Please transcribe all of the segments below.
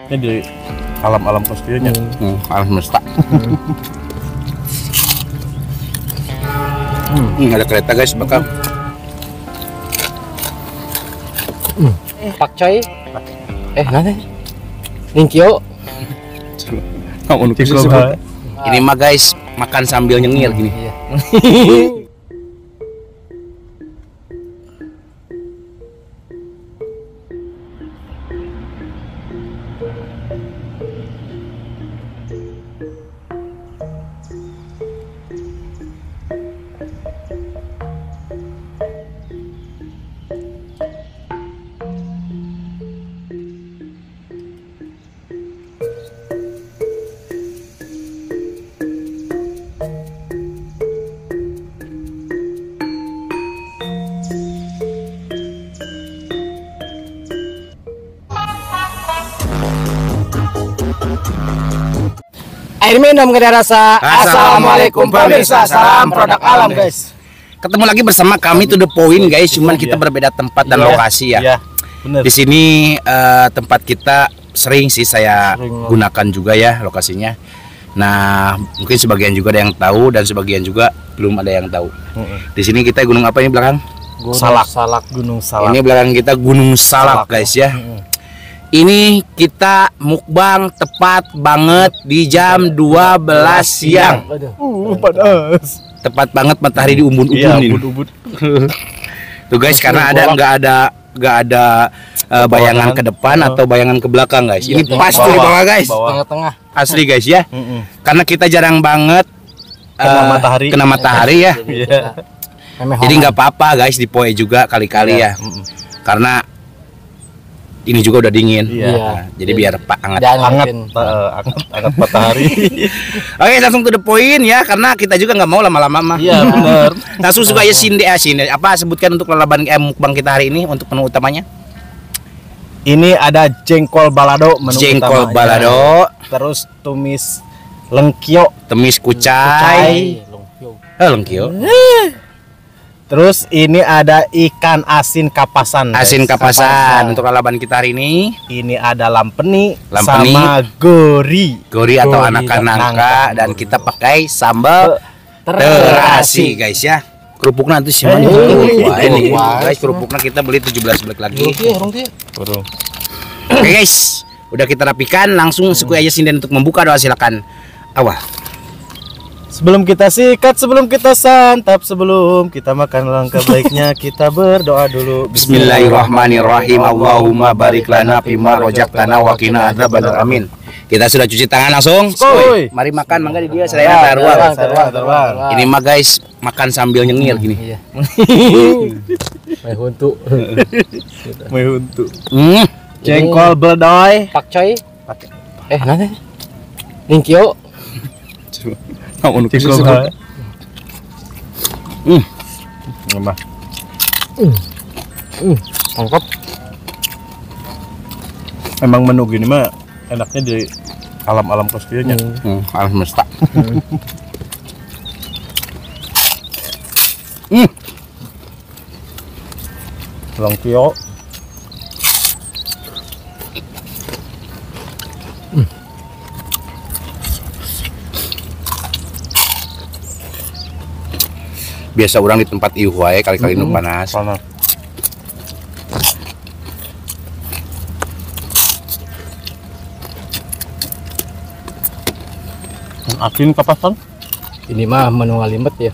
enaknya di alam-alam kostirnya. Alam semesta. Ada kereta guys, bakal. Pakcoy. Nanti. Ninkyo. Ini mah guys, makan sambil nyengir gini. Air minum gak ada rasa. Assalamualaikum pemirsa, salam produk alam guys. Ketemu lagi bersama kami to the point guys, cuman kita berbeda tempat dan lokasi ya. Iya, bener. Di sini tempat kita sering sih saya gunakan juga ya lokasinya. Nah, mungkin sebagian juga ada yang tahu dan sebagian juga belum ada yang tahu. Di sini kita gunung apa ini belakang? Gunung Salak. Ini belakang kita Gunung Salak guys ya. Ini kita mukbang tepat banget di jam 12 siang. Panas. Tepat banget matahari di umbun-umbun ini. Tuh guys, karena nggak ada bayangan ke depan atau bayangan ke belakang guys. Ini pas tuh di bawah guys. Tengah-tengah. Asli guys ya. Karena kita jarang banget kena matahari ya. Jadi nggak apa-apa guys, dipoe juga kali-kali ya. Karena ini juga udah dingin. Nah, jadi biar hangat matahari. Oke, langsung to the point ya, karena kita juga nggak mau lama-lama mah. Iya, benar. Langsung suka ya sinde. Apa sebutkan untuk lalaban mukbang kita hari ini untuk menu utamanya? Ini ada jengkol balado, menu Jengkol utamanya. balado, terus tumis lengkio, tumis kucai. Lengkio. Terus ini ada ikan asin kapasan. Asin kapasan untuk lalaban kita hari ini. Ini ada lampeni, Lampeni. sama gori Atau anak nangka, dan kita pakai sambal terasi guys ya. Kerupuknya nanti sih mana? Wah, ini guys, kerupuknya kita beli 17 balik lagi. Oke guys, udah kita rapikan, langsung suku aja sinden untuk membuka doa, silakan. Awal. Sebelum kita sikat, sebelum kita santap, sebelum kita makan, langkah baiknya kita berdoa dulu. Bismillahirrahmanirrahim. Allahumma barik lana fima rojaktana wa qina adzabannar. Amin. Kita sudah cuci tangan langsung. Skoy. Mari makan, mangga di dia seraya taruhan. Terbang. Ini mah guys, makan sambil nyengir gini. Mai untuk. Jengkol bedoy. Pakcoy. Nanti. Ninkyo. Jengkol bedoy. Mantap. Emang menu gini mah enaknya di alam-alam kostirnya. Alam semesta. Lengkio. Biasa orang di tempat ieu wae kali-kali nu panas. Asin kapasan. Ini mah menu ngalimet ya.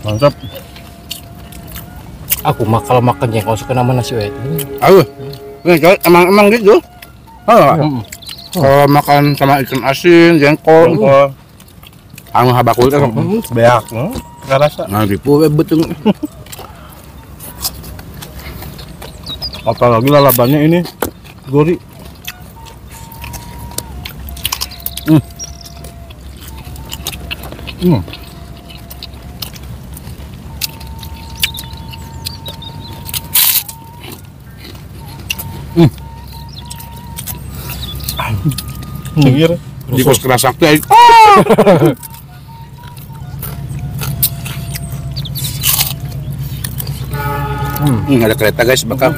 Mantap. Aku mah kalau makan jengkol suka nama nasi wae. Emang gitu. Kalau makan sama ikan asin, jengkol, anu habakul teh Beak, enggak rasa. nah dipu betul. Apalagi lalabannya ini gori. Nyengir Di kos kerasakti. Ada kereta guys, bakal.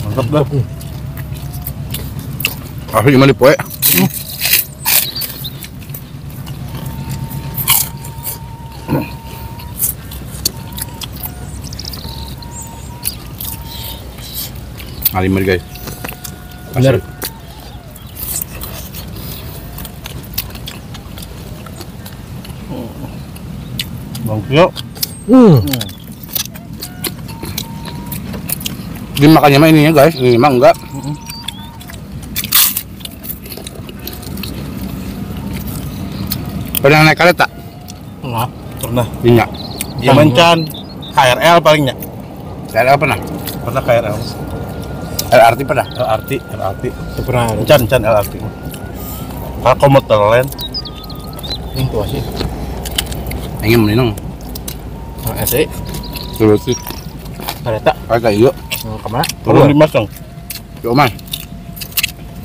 Mantap dah. Asli gimana poe? Alimir guys. Bener. Bang Tio. Dia makannya mah ininya guys, ini mah enggak. Pernah naik kereta? Pernah. Iya. Dia mencan KRL palingnya. KRL pernah? Pernah KRL. LRT pernah? LRT. Pernah. Mencan LRT. Kalau komuter lain. Ini tuh sih. Ingin meninang. SE. Terus sih. Kereta. Kayak iya. Kemana? Turun di Masang. Cok mas.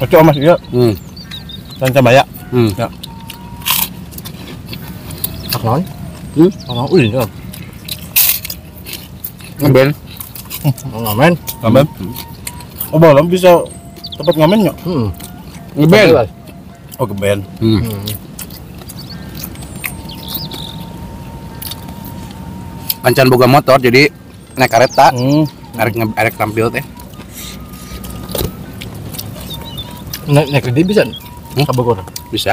Oke Mas iya. Rancamaya. Ya. Tak naon? Ngomong ulin dong. Ngebel. Ngamen. Ngamen. Oh belum bisa tempat ngamen nggak? Ngebel. Oh keben. Kancan boga motor jadi naik kereta. Arek tampil teh. Naik gede bisa? Ka Bogor. Bisa.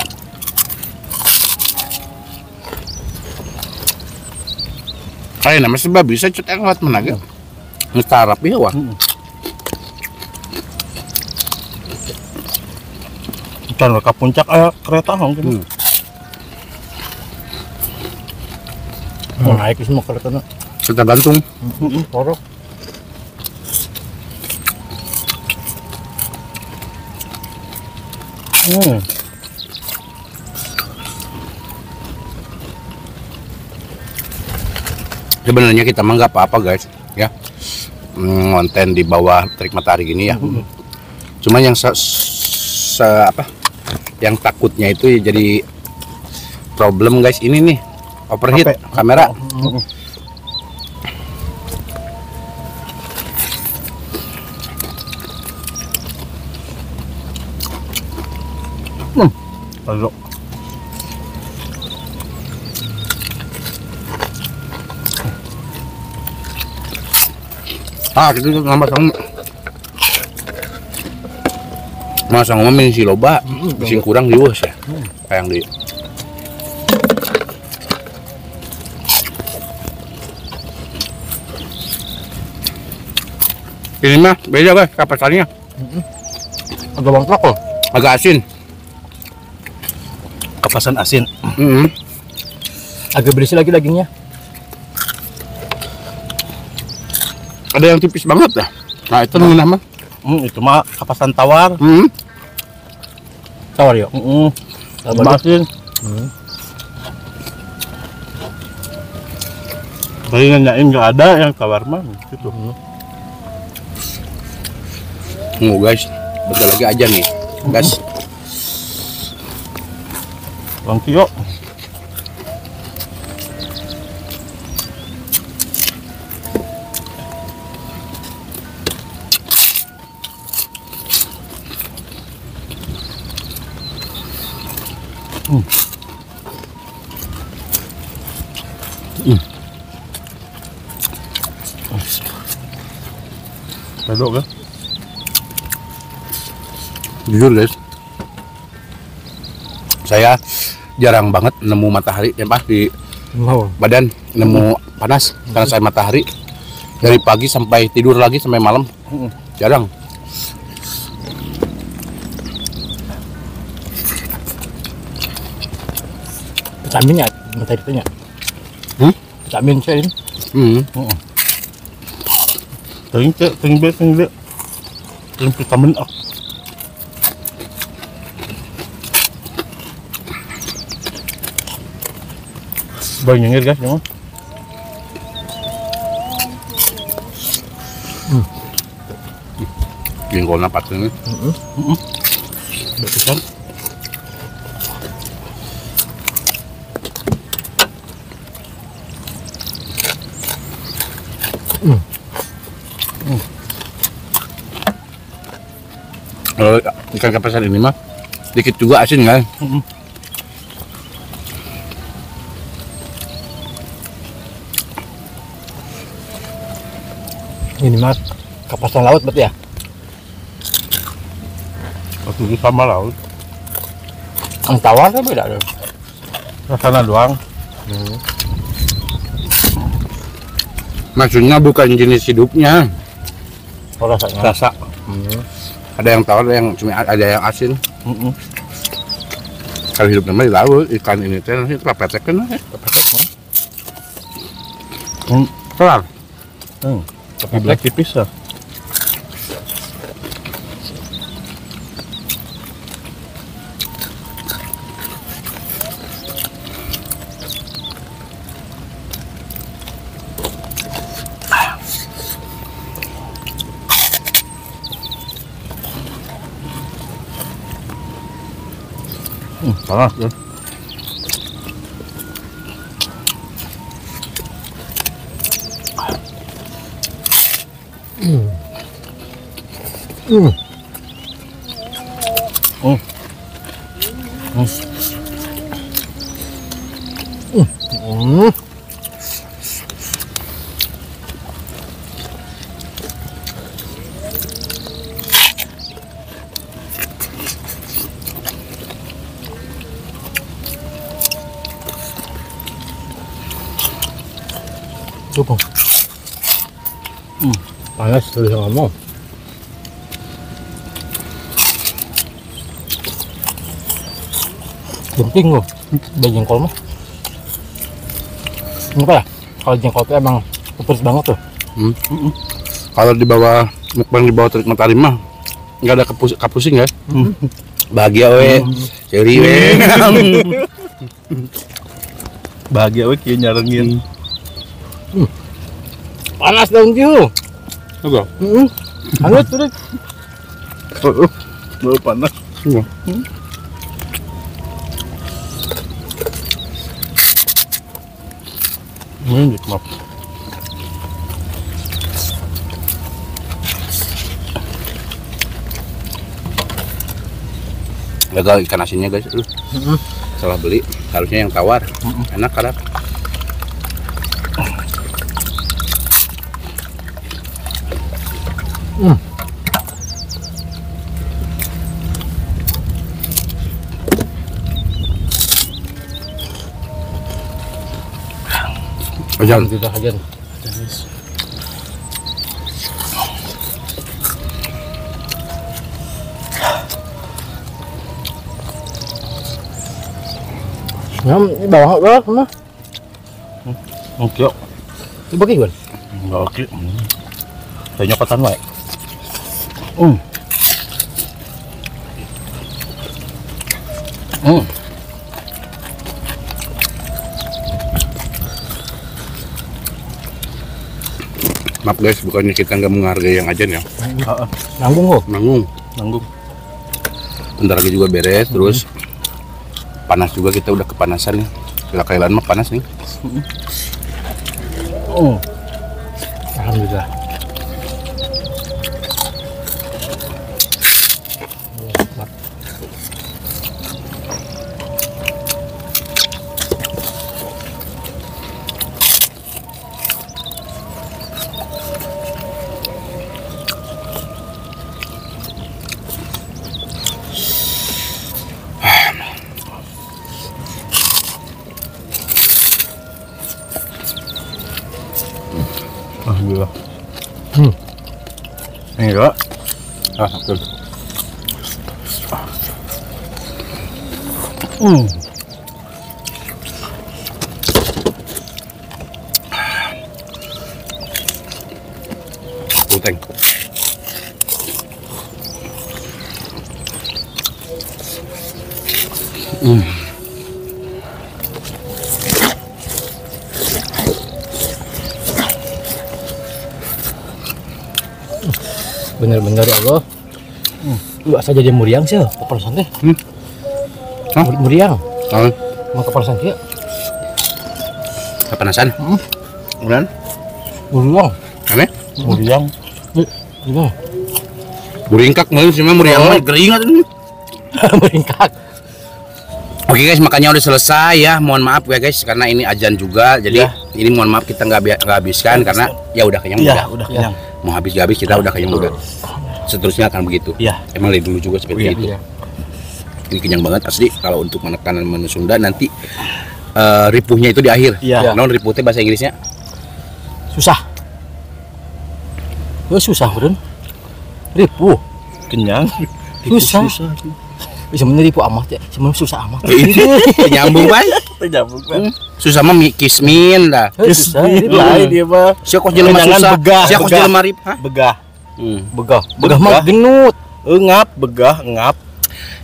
Kayak nama sebab bisa cut yang lewat mana gitu. Ngetarap ya wah. Kan ke puncak kereta mungkin. Mau naik semua kereta. Kita gantung. Porok. Sebenarnya kita mah nggak apa-apa guys, ya. Konten di bawah terik matahari gini ya. Cuma yang yang takutnya itu ya jadi problem guys ini nih overheat kamera. Lalu. Gitu nambah sama. Masa ngomongin si loba, sing kurang dius ya. Kayak di. Ini mah beda guys, kapasannya. Agak bangklok loh. Agak asin. Kapasan asin. Agak berisi lagi dagingnya. Ada yang tipis banget dah. Nah itu namanya mah. Itu mah kapasan tawar. Tawar ya. Asin. Tadi nanyain nggak ada yang tawar mah gitu. Guys, bentar lagi aja nih, guys. Bang Tio. Pedok kan? Jujur guys, saya jarang banget nemu matahari yang pas di badan, nemu panas karena saya matahari dari pagi sampai tidur lagi sampai malam, jarang. Vitaminnya matahari-nya. Vitamin C ini. Tinggi. Vitamin A. Bang nyengir guys, memang. Jengkol napas ini. Betul. Kalau ikan kapasan ini mah dikit juga asin kan? Ini mas kapasan laut berarti ya? Waktu itu sama laut. Yang tawar kan beda dong. Rasanya doang. Maksudnya bukan jenis hidupnya, Oh rasanya. rasa. Ada yang tawar, ada yang cumi, ada yang asin. Kalau hidup nama di laut, ikan ini teh nanti papetek kan? Kelar. Tapi black tipis lah. Panas ya. Cukup. Panas tuh ngomong. Genting loh, ada jengkol mah. Kenapa ya? Kalau jengkol itu emang pedes banget tuh. Kalau di bawah mukbang di bawah terik matahari mah nggak ada kapusing ya. Bahagia we, ceri we. Bahagia we kieu nyarengin. Panas dong Ju. Apa? Hangat tuh. Bau panas. Maaf. Gagal ikan asinnya guys. Salah beli, harusnya yang tawar. Enak kadang. Ajan. Kita aja. Ini bawah berapa semua? Oke. Coba gimana? Enggak oke. Saya nyokotan wae. Maaf guys, bukannya kita nggak menghargai yang ajan ya. Nanggung kok. Nanggung. Bentar lagi juga beres, terus panas juga, kita udah kepanasan nih. Kira kailan mah panas nih. Alhamdulillah. Alhamdulillah. Enggak. Betul. Puteng. Bener-bener ya Allah. Lu asal jadi muriang sih, kepanasan teh. Hah? Muriang. Oh, Mau kepanasan kieu. kepanasan. Kemudian, Muriang. aneh. Muriang. Gimana? Buringkak meureun sih mah muriang mah gering atuh. Meringkak. Oke guys, makanya udah selesai ya. Mohon maaf ya guys, karena ini azan juga. Jadi ini mohon maaf kita nggak habiskan karena ya udah kenyang Iya, udah. udah kenyang. Mau habis gak habis kita udah kenyang udah. Seterusnya akan begitu. Iya. Emang dari dulu juga seperti itu. Ini kenyang banget asli. Kalau untuk makanan menu Sunda nanti ripuhnya itu di akhir. Iya. Non ripuh teh bahasa Inggrisnya Susah. Susah, Bro. Ripuh. Kenyang. Susah. Bisa meneripu amat ya, sebenarnya susah amat. nyambung bae. Nyambung kan. Susah mah kismin dah. Susah, Lain dia mah. Siapa kok jelema Jangan susah? begah, Siapa kok begah. jelema rip? Hah? Begah. Begah. Begah mah genut. Ngap, begah, ngap.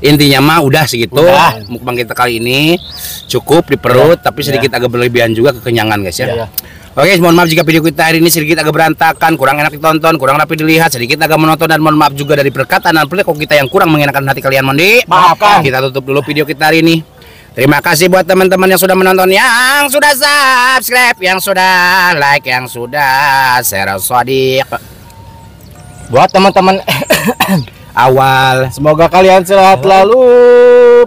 Intinya mah udah segitu. Udah. Mukbang kita kali ini cukup di perut, tapi sedikit agak berlebihan juga kekenyangan guys ya. Iya. Oke, mohon maaf jika video kita hari ini sedikit agak berantakan, kurang enak ditonton, kurang rapi dilihat, sedikit agak menonton, dan mohon maaf juga dari perkataan dan perilaku kita yang kurang mengenakan hati kalian, Mondi. Maafkan. Kita tutup dulu video kita hari ini. Terima kasih buat teman-teman yang sudah menonton, yang sudah subscribe, yang sudah like, yang sudah share, sodik. Buat teman-teman Awal. Semoga kalian sehat lalu,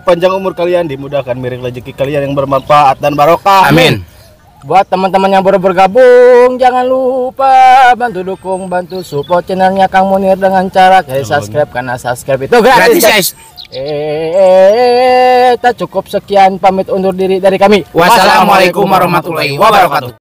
panjang umur kalian, dimudahkan miring rezeki kalian yang bermanfaat dan barokah. Amin. Buat teman-teman yang baru bergabung, jangan lupa bantu dukung, bantu support channelnya Kang Munir dengan cara kayak subscribe, karena subscribe itu Gratis gratis. guys. Tak cukup sekian, pamit undur diri dari kami. Wassalamualaikum warahmatullahi wabarakatuh.